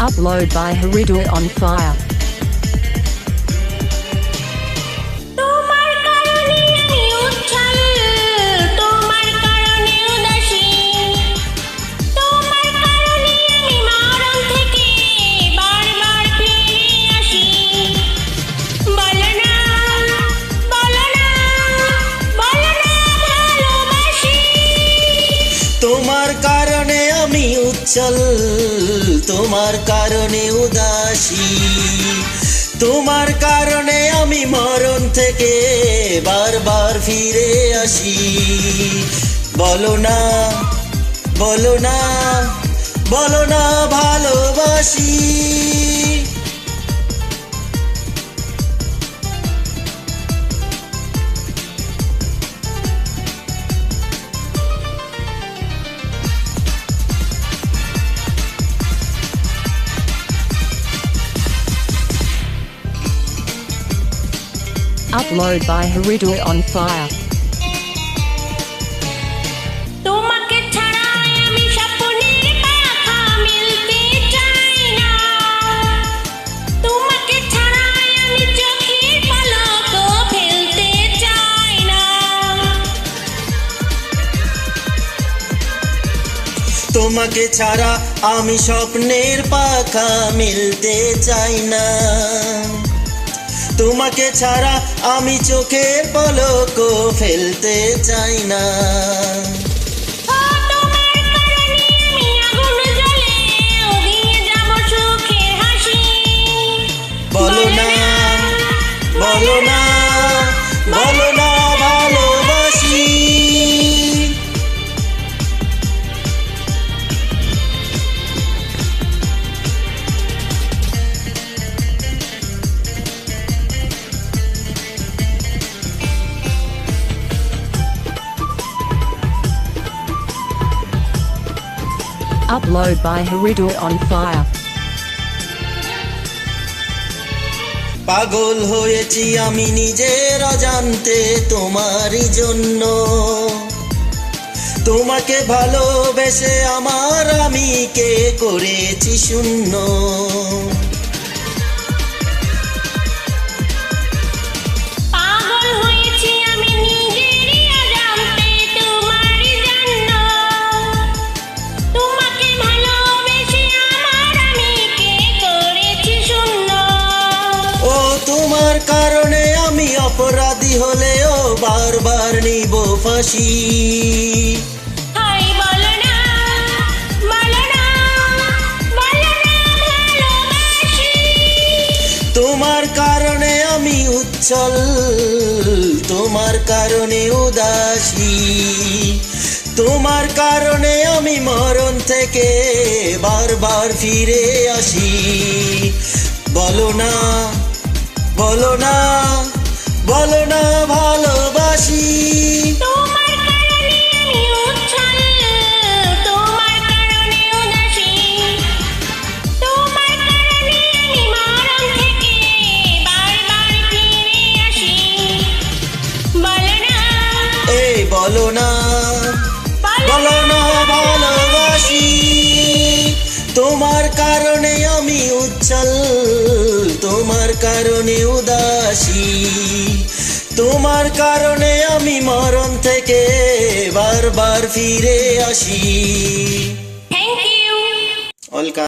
Upload by Hridoy on Fire. তোমার কারণে আমি উচ্ছল, তোমার কারণে উদাসী, তোমার কারণে আমি মরণ থেকে বারবার ফিরে আসি। বলো না, বলো না, বলো না ভালোবাসি। Upload by Hridoy on Fire. তোমাকে ছাড়া আমি স্বপ্নের পাখা মিলতে চাই না, তোমাকে ছাড়া আমি চোখের পলকও ফেলতে চাই না। তোমাকে ছাড়া আমি স্বপ্নের পাখা মিলতে চাই না, তোমাকে ছাড়া আমি চোখের পলকও ফেলতে চাই না। তোমার কারণে আমি আগুন জ্বলে উড়িয়ে যাব সুখের হাসি। বলো না, বলো না, বলো না ভালোবাসি। Upload by Hridoy on Fire. পাগল হয়েছি আমি নিজের অজান্তে তোমারই জন্য, তোমাকে ভালোবেসে আমার আমি কে করেছি শূন্য। পাগল হয়েছি আমি নিজেরই অজান্তে তোমারই জন্য, তোমাকে ভালোবেসে আমার আমি কে করেছি শূন্য। ও তোমার কারণে আমি অপরাধী হলেও বারবার নিব ফাঁসি। হাই বলো না, বলো না, বলো না ভালোবাসি। তোমার কারণে আমি উচ্ছল, তোমার কারণে উদাসী, তোমার কারণে আমি মরণ থেকে বারবার ফিরে আসি। বলো না, বলো না, বলো না ভালোবাসি। তোমার কারণে আমি উচ্ছল, তোমার কারণে উদাসী, তোমার কারণে আমি মরণ থেকে বারবার ফিরে আসি। বলো না, এই বলো না, বলো না ভালোবাসি। তোমার কারণে আমি উচ্ছল, তোমার কারণে উদাসী, তোমার কারণে আমি মরণ থেকে বারবার ফিরে আসি। Thank you. অলকা।